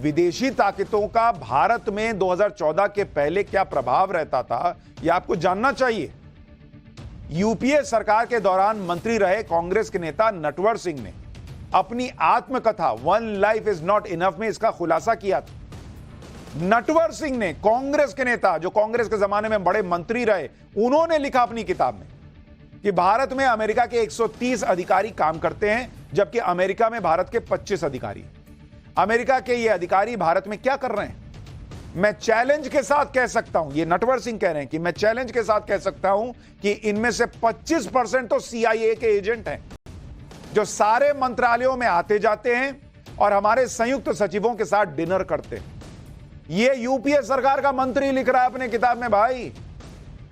विदेशी ताकतों का भारत में 2014 के पहले क्या प्रभाव रहता था, यह आपको जानना चाहिए। यूपीए सरकार के दौरान मंत्री रहे कांग्रेस के नेता नटवर सिंह ने अपनी आत्मकथा one life is not enough में इसका खुलासा किया था। नटवर सिंह ने, कांग्रेस के नेता जो कांग्रेस के जमाने में बड़े मंत्री रहे, उन्होंने लिखा अपनी किताब में कि भारत में अमेरिका के 130 अधिकारी काम करते हैं, जबकि अमेरिका में भारत के 25 अधिकारी। अमेरिका के ये अधिकारी भारत में क्या कर रहे हैं? मैं चैलेंज के साथ कह सकता हूं, ये नटवर सिंह कह रहे हैं कि मैं चैलेंज के साथ कह सकता हूं कि इनमें से 25% तो CIA के एजेंट हैं, जो सारे मंत्रालयों में आते जाते हैं और हमारे संयुक्त सचिवों के साथ डिनर करते हैं। ये यूपीए सरकार का मंत्री लिख रहा है अपने किताब में। भाई,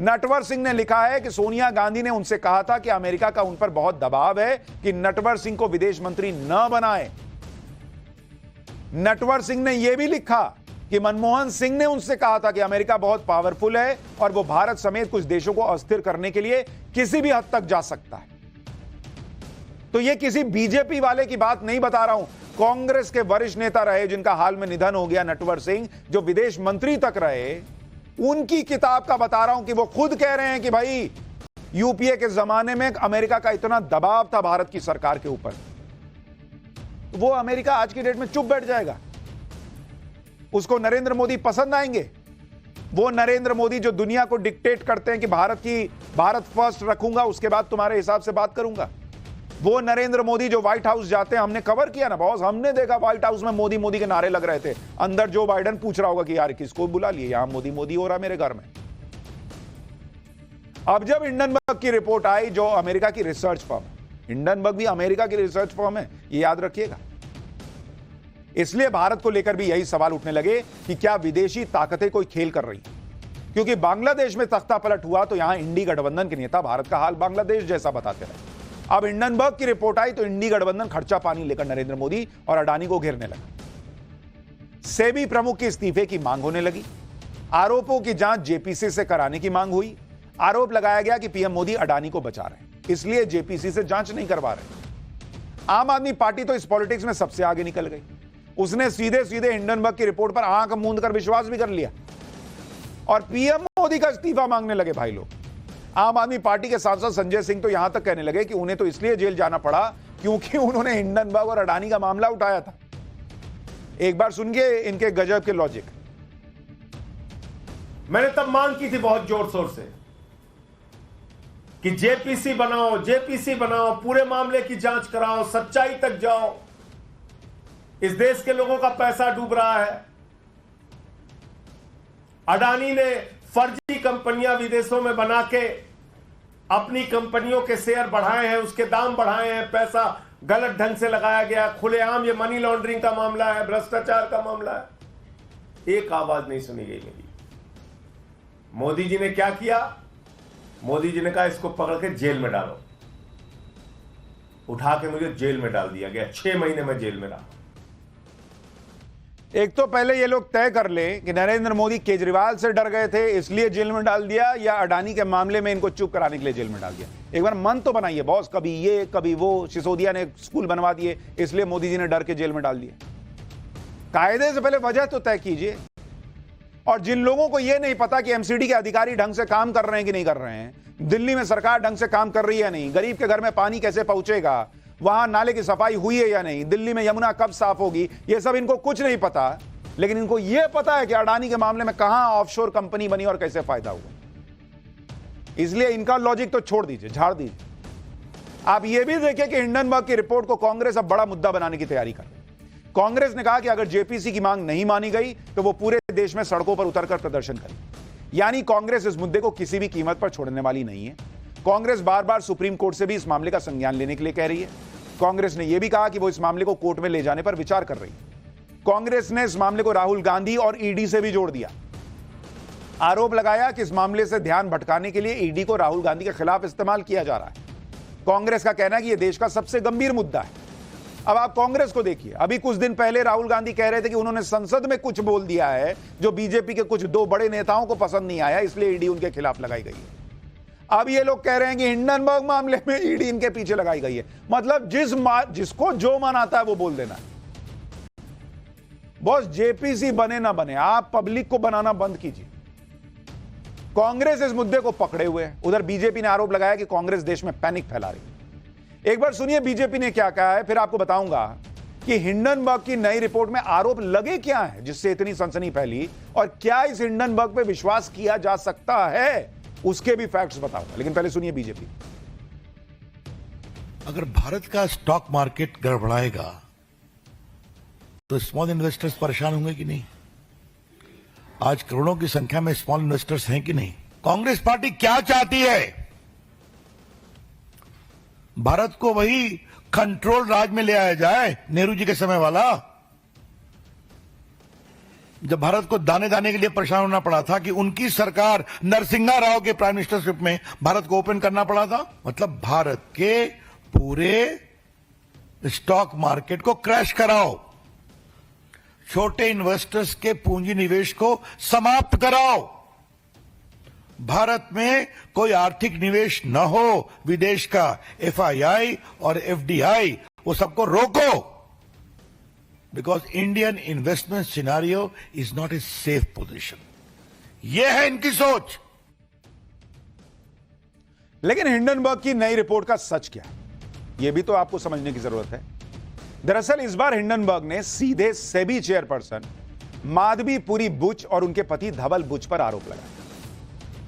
नटवर सिंह ने लिखा है कि सोनिया गांधी ने उनसे कहा था कि अमेरिका का उन पर बहुत दबाव है कि नटवर सिंह को विदेश मंत्री न बनाए। नटवर सिंह ने यह भी लिखा कि मनमोहन सिंह ने उनसे कहा था कि अमेरिका बहुत पावरफुल है और वो भारत समेत कुछ देशों को अस्थिर करने के लिए किसी भी हद तक जा सकता है। तो ये किसी बीजेपी वाले की बात नहीं बता रहा हूं, कांग्रेस के वरिष्ठ नेता रहे जिनका हाल में निधन हो गया, नटवर सिंह, जो विदेश मंत्री तक रहे, उनकी किताब का बता रहा हूं कि वो खुद कह रहे हैं कि भाई यूपीए के जमाने में अमेरिका का इतना दबाव था भारत की सरकार के ऊपर, वो अमेरिका आज की डेट में चुप बैठ जाएगा। उसको नरेंद्र मोदी पसंद आएंगे। वो नरेंद्र मोदी जो दुनिया को डिक्टेट करते हैं कि भारत फर्स्ट रखूंगा, उसके बाद तुम्हारे हिसाब से बात करूंगा। वो नरेंद्र मोदी जो व्हाइट हाउस जाते हैं, हमने कवर किया ना बॉस, हमने देखा व्हाइट हाउस में मोदी मोदी के नारे लग रहे थे। अंदर जो बाइडेन पूछ रहा होगा कि यार किसको बुला लिए, यहां मोदी मोदी हो रहा मेरे घर में। अब जब हिंडनबर्ग की रिपोर्ट आई, जो अमेरिका की रिसर्च फर्म, हिंडनबर्ग भी अमेरिका की रिसर्च फर्म है, ये याद रखिएगा। इसलिए भारत को लेकर भी यही सवाल उठने लगे कि क्या विदेशी ताकतें कोई खेल कर रही, क्योंकि बांग्लादेश में तख्ता पलट हुआ तो यहां इंडी गठबंधन के नेता भारत का हाल बांग्लादेश जैसा बताते रहे। अब हिंडनबर्ग की रिपोर्ट आई तो इंडी गठबंधन खर्चा पानी लेकर नरेंद्र मोदी और अडानी को घेरने लगा। सेबी प्रमुख के इस्तीफे की मांग होने लगी। आरोपों की जांच जेपीसी से कराने की मांग हुई। आरोप लगाया गया कि पीएम मोदी अडानी को बचा रहे हैं, इसलिए जेपीसी से जांच नहीं करवा रहे। आम आदमी पार्टी तो इस पॉलिटिक्स में सबसे आगे निकल गई। उसने सीधे सीधे हिंडनबर्ग की रिपोर्ट पर आंख मूंद कर विश्वास भी कर लिया और पीएम मोदी का इस्तीफा मांगने लगे। भाई लोग, आम आदमी पार्टी के सांसद संजय सिंह तो यहां तक कहने लगे कि उन्हें तो इसलिए जेल जाना पड़ा क्योंकि उन्होंने हिंडनबर्ग और अडानी का मामला उठाया था। एक बार सुनिए इनके गजब के लॉजिक। मैंने तब मांग की थी बहुत जोर शोर से कि जेपीसी बनाओ, जेपीसी बनाओ, पूरे मामले की जांच कराओ, सच्चाई तक जाओ। इस देश के लोगों का पैसा डूब रहा है। अडानी ने फर्जी कंपनियां विदेशों में बना के अपनी कंपनियों के शेयर बढ़ाए हैं, उसके दाम बढ़ाए हैं, पैसा गलत ढंग से लगाया गया, खुलेआम ये मनी लॉन्ड्रिंग का मामला है, भ्रष्टाचार का मामला है। एक आवाज नहीं सुनी गई मेरी। मोदी जी ने क्या किया? मोदी जी ने कहा इसको पकड़ के जेल में डालो। उठा के मुझे जेल में डाल दिया गया। 6 महीने में जेल में रहा। एक तो पहले ये लोग तय कर ले कि नरेंद्र मोदी केजरीवाल से डर गए थे इसलिए जेल में डाल दिया, या अडानी के मामले में इनको चुप कराने के लिए जेल में डाल दिया। एक बार मन तो बनाइए बॉस, कभी ये कभी वो। सिसोदिया ने स्कूल बनवा दिए इसलिए मोदी जी ने डर के जेल में डाल दिया। कायदे से पहले वजह तो तय कीजिए। और जिन लोगों को यह नहीं पता कि एमसीडी के अधिकारी ढंग से काम कर रहे हैं कि नहीं कर रहे हैं, दिल्ली में सरकार ढंग से काम कर रही है नहीं, गरीब के घर में पानी कैसे पहुंचेगा, वहां नाले की सफाई हुई है या नहीं, दिल्ली में यमुना कब साफ होगी, यह सब इनको कुछ नहीं पता। लेकिन इनको यह पता है कि अडानी के मामले में कहां ऑफशोर कंपनी बनी और कैसे फायदा हुआ। इसलिए इनका लॉजिक तो छोड़ दीजिए, झाड़ दीजिए। आप यह भी देखिए कि हिंडनबर्ग की रिपोर्ट को कांग्रेस अब बड़ा मुद्दा बनाने की तैयारी कर रही है। कांग्रेस ने कहा कि अगर जेपीसी की मांग नहीं मानी गई तो वो पूरे देश में सड़कों पर उतरकर प्रदर्शन करेगी। यानी कांग्रेस इस मुद्दे को किसी भी कीमत पर छोड़ने वाली नहीं है। कांग्रेस बार बार सुप्रीम कोर्ट से भी इस मामले का संज्ञान लेने के लिए कह रही है। कांग्रेस ने यह भी कहा कि वो इस मामले को कोर्ट में ले जाने पर विचार कर रही है। कांग्रेस ने इस मामले को राहुल गांधी और ईडी से भी जोड़ दिया। आरोप लगाया कि इस मामले से ध्यान भटकाने के लिए ईडी को राहुल गांधी के खिलाफ इस्तेमाल किया जा रहा है। कांग्रेस का कहना है कि यह देश का सबसे गंभीर मुद्दा है। अब आप कांग्रेस को देखिए, अभी कुछ दिन पहले राहुल गांधी कह रहे थे कि उन्होंने संसद में कुछ बोल दिया है जो बीजेपी के कुछ 2 बड़े नेताओं को पसंद नहीं आया, इसलिए ईडी उनके खिलाफ लगाई गई है। अब ये लोग कह रहे हैं कि हिंडनबर्ग मामले में ईडी इनके पीछे लगाई गई है। मतलब जिसको जो मन आता है वो बोल देना है। बॉस जेपीसी बने ना बने, आप पब्लिक को बनाना बंद कीजिए। कांग्रेस इस मुद्दे को पकड़े हुए है। उधर बीजेपी ने आरोप लगाया कि कांग्रेस देश में पैनिक फैला रही है। एक बार सुनिए बीजेपी ने क्या कहा है, फिर आपको बताऊंगा कि हिंडनबर्ग की नई रिपोर्ट में आरोप लगे क्या है जिससे इतनी सनसनी फैली, और क्या इस हिंडनबर्ग पे विश्वास किया जा सकता है, उसके भी फैक्ट्स बताऊंगा। लेकिन पहले सुनिए बीजेपी। अगर भारत का स्टॉक मार्केट गड़बड़ाएगा तो स्मॉल इन्वेस्टर्स परेशान होंगे कि नहीं? आज करोड़ों की संख्या में स्मॉल इन्वेस्टर्स हैं कि नहीं? कांग्रेस पार्टी क्या चाहती है? भारत को वही कंट्रोल राज में ले आया जाए, नेहरू जी के समय वाला, जब भारत को दाने दाने के लिए परेशान होना पड़ा था कि उनकी सरकार नरसिंहा राव के प्राइम मिनिस्टरशिप में भारत को ओपन करना पड़ा था। मतलब भारत के पूरे स्टॉक मार्केट को क्रैश कराओ, छोटे इन्वेस्टर्स के पूंजी निवेश को समाप्त कराओ, भारत में कोई आर्थिक निवेश न हो विदेश का, एफआईआई और एफडीआई, वो सबको रोको, because Indian investment scenario is not a safe position. यह है इनकी सोच। लेकिन हिंडनबर्ग की नई रिपोर्ट का सच क्या है, यह भी तो आपको समझने की जरूरत है। दरअसल इस बार हिंडनबर्ग ने सीधे सेबी चेयरपर्सन माधवी पुरी बुच और उनके पति धवल बुच पर आरोप लगाया।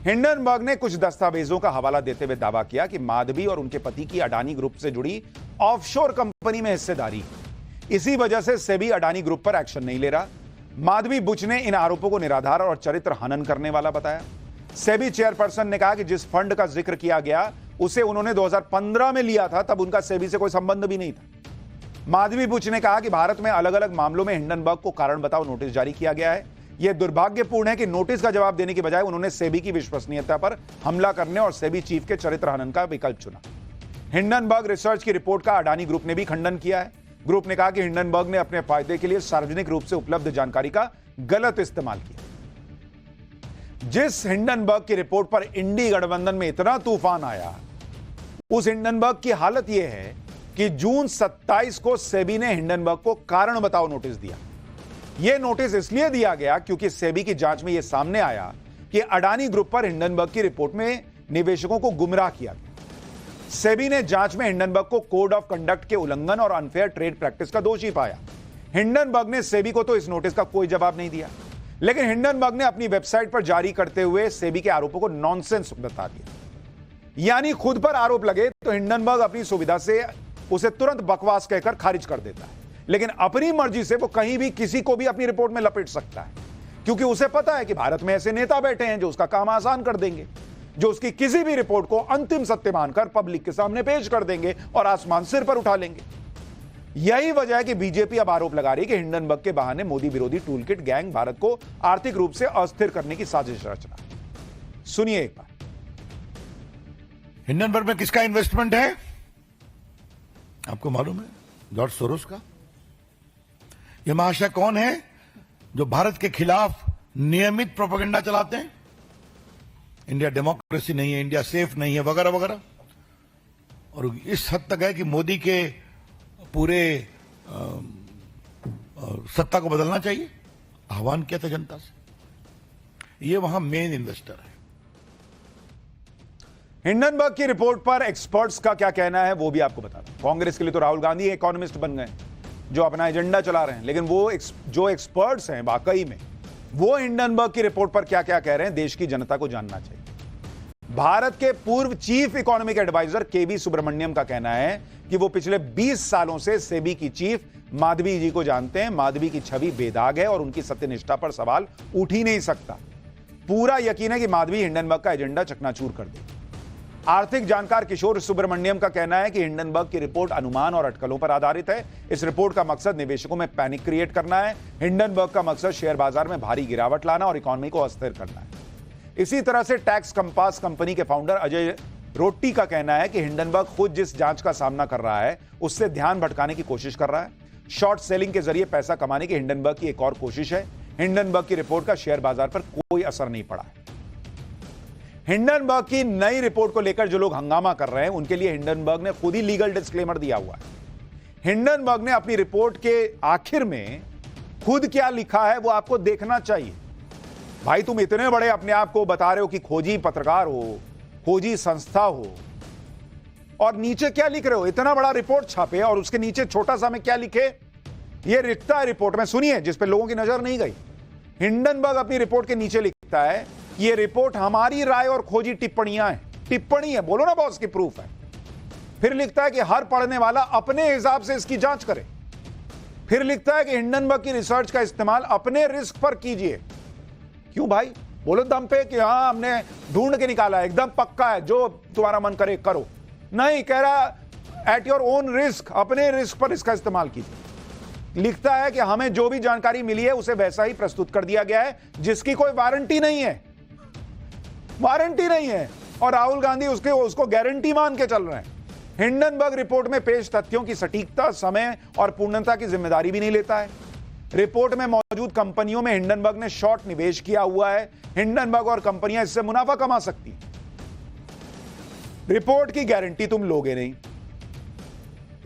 हिंडनबर्ग ने कुछ दस्तावेजों का हवाला देते हुए दावा किया कि माधवी और उनके पति की अडानी ग्रुप से जुड़ी ऑफशोर कंपनी में हिस्सेदारी है। इसी वजह से सेबी अडानी ग्रुप पर एक्शन नहीं ले रहा। माधवी बुच ने इन आरोपों को निराधार और चरित्र हनन करने वाला बताया। सेबी चेयरपर्सन ने कहा कि जिस फंड का जिक्र किया गया उसे उन्होंने 2015 में लिया था, तब उनका सेबी से कोई संबंध भी नहीं था। माधवी बुच ने कहा कि भारत में अलग अलग मामलों में हिंडनबर्ग को कारण बताओ नोटिस जारी किया गया है। यह दुर्भाग्यपूर्ण है कि नोटिस का जवाब देने की बजाय उन्होंने सेबी की विश्वसनीयता पर हमला करने और सेबी चीफ के चरित्र हनन का विकल्प चुना। हिंडनबर्ग रिसर्च की रिपोर्ट का अडानी ग्रुप ने भी खंडन किया है। ग्रुप ने कहा कि हिंडनबर्ग ने अपने फायदे के लिए सार्वजनिक रूप से उपलब्ध जानकारी का गलत इस्तेमाल किया। जिस हिंडनबर्ग की रिपोर्ट पर इंडी गठबंधन में इतना तूफान आया, उस हिंडनबर्ग की हालत यह है कि जून 27 को सेबी ने हिंडनबर्ग को कारण बताओ नोटिस दिया। यह नोटिस इसलिए दिया गया क्योंकि सेबी की जांच में यह सामने आया कि अडानी ग्रुप पर हिंडनबर्ग की रिपोर्ट में निवेशकों को गुमराह किया गया। सेबी ने जांच में हिंडनबर्ग को कोड ऑफ कंडक्ट के उल्लंघन और अनफेयर ट्रेड प्रैक्टिस का दोषी पाया। हिंडनबर्ग ने सेबी को तो इस नोटिस का कोई जवाब नहीं दिया, लेकिन हिंडनबर्ग ने अपनी वेबसाइट पर जारी करते हुए सेबी के आरोपों को नॉनसेंस बता दिया। यानी खुद पर आरोप लगे तो हिंडनबर्ग अपनी सुविधा से उसे तुरंत बकवास कहकर खारिज कर देता है, लेकिन अपनी मर्जी से वो कहीं भी किसी को भी अपनी रिपोर्ट में लपेट सकता है, क्योंकि उसे पता है कि भारत में ऐसे नेता बैठे हैं जो उसका काम आसान कर देंगे, जो उसकी किसी भी रिपोर्ट को अंतिम सत्य मानकर पब्लिक के सामने पेश कर देंगे और आसमान सिर पर उठा लेंगे। यही वजह है कि बीजेपी अब आरोप लगा रही है कि हिंडनबर्ग के बहाने मोदी विरोधी टूलकिट गैंग भारत को आर्थिक रूप से अस्थिर करने की साजिश रच रहा है। सुनिए एक बार। हिंडनबर्ग में किसका इन्वेस्टमेंट है आपको मालूम है? जॉर्ज सोरोस का। यह महाशय कौन है जो भारत के खिलाफ नियमित प्रोपेगेंडा चलाते हैं? इंडिया डेमोक्रेसी नहीं है, इंडिया सेफ नहीं है, वगैरह वगैरह। और इस हद तक है कि मोदी के पूरे सत्ता को बदलना चाहिए, आह्वान किया था जनता से। ये वहां मेन इन्वेस्टर है। हिंडनबर्ग की रिपोर्ट पर एक्सपर्ट्स का क्या कहना है वो भी आपको बता दूं। कांग्रेस के लिए तो राहुल गांधी इकोनॉमिस्ट बन गए जो अपना एजेंडा चला रहे हैं, लेकिन वो जो एक्सपर्ट्स हैं वाकई में वो हिंडनबर्ग की रिपोर्ट पर क्या क्या कह रहे हैं देश की जनता को जानना चाहिए। भारत के पूर्व चीफ इकोनॉमिक एडवाइजर केवी सुब्रमण्यम का कहना है कि वो पिछले 20 सालों से सेबी की चीफ माधवी जी को जानते हैं। माधवी की छवि बेदाग है और उनकी सत्यनिष्ठा पर सवाल उठ ही नहीं सकता। पूरा यकीन है कि माधवी हिंडनबर्ग का एजेंडा चकनाचूर कर देगी। आर्थिक जानकार किशोर सुब्रमण्यम का कहना है कि हिंडनबर्ग की रिपोर्ट अनुमान और अटकलों पर आधारित है। इस रिपोर्ट का मकसद निवेशकों में पैनिक क्रिएट करना है। हिंडनबर्ग का मकसद शेयर बाजार में भारी गिरावट लाना और इकोनॉमी को अस्थिर करना है। इसी तरह से टैक्स कंपास कंपनी के फाउंडर अजय रोटी का कहना है कि हिंडनबर्ग खुद जिस जांच का सामना कर रहा है उससे ध्यान भटकाने की कोशिश कर रहा है। शॉर्ट सेलिंग के जरिए पैसा कमाने की हिंडनबर्ग की एक और कोशिश है। हिंडनबर्ग की रिपोर्ट का शेयर बाजार पर कोई असर नहीं पड़ा है। हिंडनबर्ग की नई रिपोर्ट को लेकर जो लोग हंगामा कर रहे हैं उनके लिए हिंडनबर्ग ने खुद ही लीगल डिस्क्लेमर दिया हुआ है। हिंडनबर्ग ने अपनी रिपोर्ट के आखिर में खुद क्या लिखा है वो आपको देखना चाहिए। भाई तुम इतने बड़े अपने आप को बता रहे हो कि खोजी पत्रकार हो, खोजी संस्था हो, और नीचे क्या लिख रहे हो? इतना बड़ा रिपोर्ट छापे और उसके नीचे छोटा सा में क्या लिखे? ये लिखता है रिपोर्ट में, सुनिए, जिस पे लोगों की नजर नहीं गई। हिंडनबर्ग अपनी रिपोर्ट के नीचे लिखता है, ये रिपोर्ट हमारी राय और खोजी टिप्पणियां हैं। टिप्पणी है, बोलो ना बॉस की प्रूफ है। फिर लिखता है कि हर पढ़ने वाला अपने हिसाब से इसकी जांच करे। फिर लिखता है कि हिंडनबर्ग की रिसर्च का इस्तेमाल अपने रिस्क पर कीजिए। क्यों भाई? बोलो दम पे कि हाँ हमने ढूंढ के निकाला है, एकदम पक्का है, जो तुम्हारा मन करे करो। नहीं, कह रहा एट योर ओन रिस्क, अपने रिस्क पर इसका इस्तेमाल कीजिए। लिखता है कि हमें जो भी जानकारी मिली है उसे वैसा ही प्रस्तुत कर दिया गया है, जिसकी कोई वारंटी नहीं है। वारंटी नहीं है, और राहुल गांधी उसको गारंटी मान के चल रहे हैं। हिंडनबर्ग रिपोर्ट में पेश तथ्यों की सटीकता, समय और पूर्णता की जिम्मेदारी भी नहीं लेता है। रिपोर्ट में मौजूद कंपनियों में हिंडनबर्ग ने शॉर्ट निवेश किया हुआ है। हिंडनबर्ग और कंपनियां इससे मुनाफा कमा सकती हैं। रिपोर्ट की गारंटी तुम लोगे नहीं।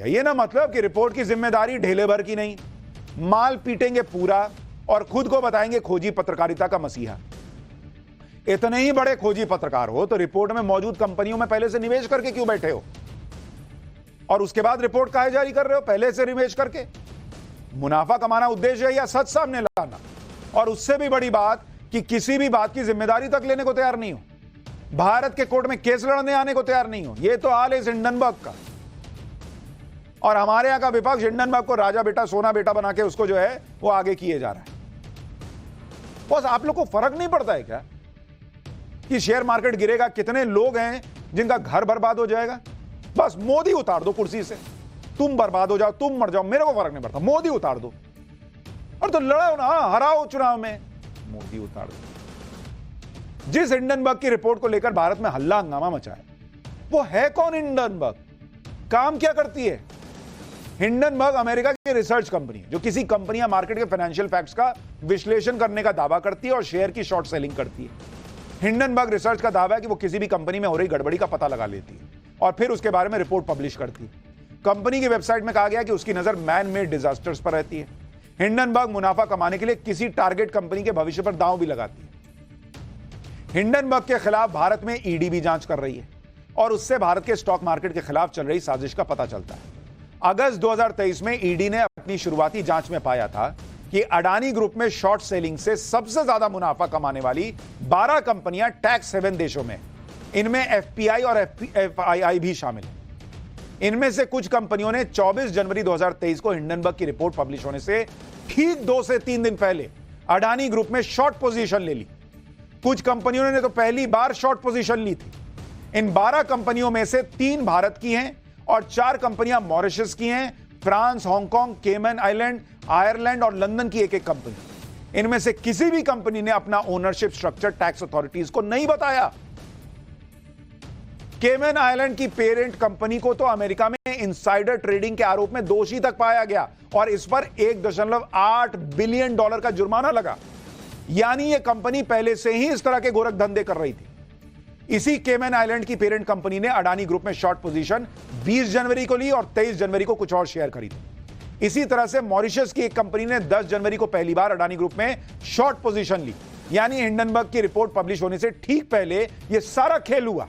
ये ना मतलब कि रिपोर्ट की जिम्मेदारी ढेले भर की नहीं। माल पीटेंगे पूरा और खुद को बताएंगे खोजी पत्रकारिता का मसीहा। इतने ही बड़े खोजी पत्रकार हो तो रिपोर्ट में मौजूद कंपनियों में पहले से निवेश करके क्यों बैठे हो? और उसके बाद रिपोर्ट काहे जारी कर रहे हो? पहले से निवेश करके। मुनाफा कमाना उद्देश्य है या सच सामने लाना? और उससे भी बड़ी बात कि किसी भी बात की जिम्मेदारी तक लेने को तैयार नहीं हो। भारत के कोर्ट में केस लड़ने आने को तैयार नहीं हो। यह तो हाल है इस हिंडनबर्ग का। और हमारे यहां का विपक्ष हिंडनबर्ग को राजा बेटा सोना बेटा बना के उसको जो है वो आगे किए जा रहा है। बस आप लोग को फर्क नहीं पड़ता है क्या कि शेयर मार्केट गिरेगा? कितने लोग हैं जिनका घर बर्बाद हो जाएगा? बस मोदी उतार दो कुर्सी से, तुम बर्बाद हो जाओ, तुम मर जाओ, मेरे को फर्क नहीं पड़ता, मोदी उतार दो। और तो लड़ो ना, हराओ चुनाव में, मोदी उतार दो। जिस हिंडनबर्ग की रिपोर्ट को लेकर भारत में हल्ला हंगामा मचा है, वो है कौन हिंडनबर्ग? काम क्या करती है? हिंडनबर्ग अमेरिका की रिसर्च कंपनी है जो किसी कंपनी या मार्केट के फाइनेंशियल फैक्ट्स का विश्लेषण करने का दावा करती है और शेयर की शॉर्ट सेलिंग करती है। हिंडनबर्ग रिसर्च का दावा है कि वो किसी भी कंपनी में हो रही गड़बड़ी का पता लगा लेती है और फिर उसके बारे में रिपोर्ट पब्लिश करती है। कंपनी की वेबसाइट में कहा गया कि उसकी नजर मैन मेड डिजास्टर्स पर रहती है। हिंडनबर्ग मुनाफा कमाने के लिए किसी टारगेट कंपनी के भविष्य पर दांव भी लगाती है। हिंडनबर्ग के खिलाफ भारत में ईडी भी जांच कर रही है और उससे भारत के स्टॉक मार्केट के खिलाफ चल रही साजिश का पता चलता है। अगस्त 2023 में ईडी ने अपनी शुरुआती जांच में पाया था कि अडानी ग्रुप में शॉर्ट सेलिंग से सबसे ज्यादा मुनाफा कमाने वाली 12 कंपनियां टैक्स हेवन देशों में, इनमें एफपीआई और एफआईआई भी शामिल है। इनमें से कुछ कंपनियों ने 24 जनवरी 2023 को हिंडनबर्ग की रिपोर्ट पब्लिश होने से ठीक 2 से 3 दिन पहले अडानी ग्रुप में शॉर्ट पोजीशन ले ली। कुछ कंपनियों ने तो पहली बार शॉर्ट पोजीशन ली थी। इन 12 कंपनियों में से 3 भारत की हैं और 4 कंपनियां मॉरिशस की हैं, फ्रांस, हांगकांग, केमन आइलैंड, आयरलैंड और लंदन की एक कंपनी। इनमें से किसी भी कंपनी ने अपना ओनरशिप स्ट्रक्चर टैक्स अथॉरिटीज को नहीं बताया। केमन आइलैंड की पेरेंट कंपनी को तो अमेरिका में इनसाइडर ट्रेडिंग के आरोप में दोषी तक पाया गया और इस पर $1.8 बिलियन का जुर्माना लगा। यानी यह कंपनी पहले से ही इस तरह के गोरख धंधे कर रही थी। इसी केमन आइलैंड की पेरेंट कंपनी ने अडानी ग्रुप में शॉर्ट पोजीशन 20 जनवरी को ली और 23 जनवरी को कुछ और शेयर खरीदे। इसी तरह से मॉरिशस की एक कंपनी ने 10 जनवरी को पहली बार अडानी ग्रुप में शॉर्ट पोजीशन ली। यानी हिंडनबर्ग की रिपोर्ट पब्लिश होने से ठीक पहले यह सारा खेल हुआ।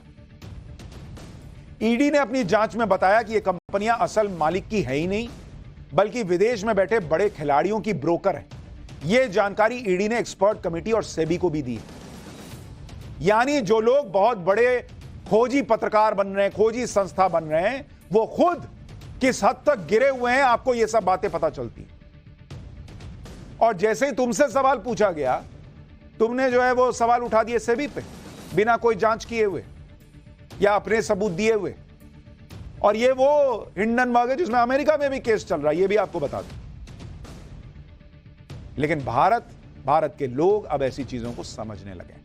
ईडी ने अपनी जांच में बताया कि ये कंपनियां असल मालिक की है ही नहीं, बल्कि विदेश में बैठे बड़े खिलाड़ियों की ब्रोकर है। यह जानकारी ईडी ने एक्सपर्ट कमेटी और सेबी को भी दी है। यानी जो लोग बहुत बड़े खोजी पत्रकार बन रहे हैं, खोजी संस्था बन रहे हैं, वो खुद किस हद तक गिरे हुए हैं, आपको ये सब बातें पता चलती। और जैसे ही तुमसे सवाल पूछा गया, तुमने जो है वो सवाल उठा दिए सेबी पे, बिना कोई जांच किए हुए या अपने सबूत दिए हुए। और ये वो हिंडनबर्ग है जिसमें अमेरिका में भी केस चल रहा है, ये भी आपको बता दूं। लेकिन भारत के लोग अब ऐसी चीजों को समझने लगे।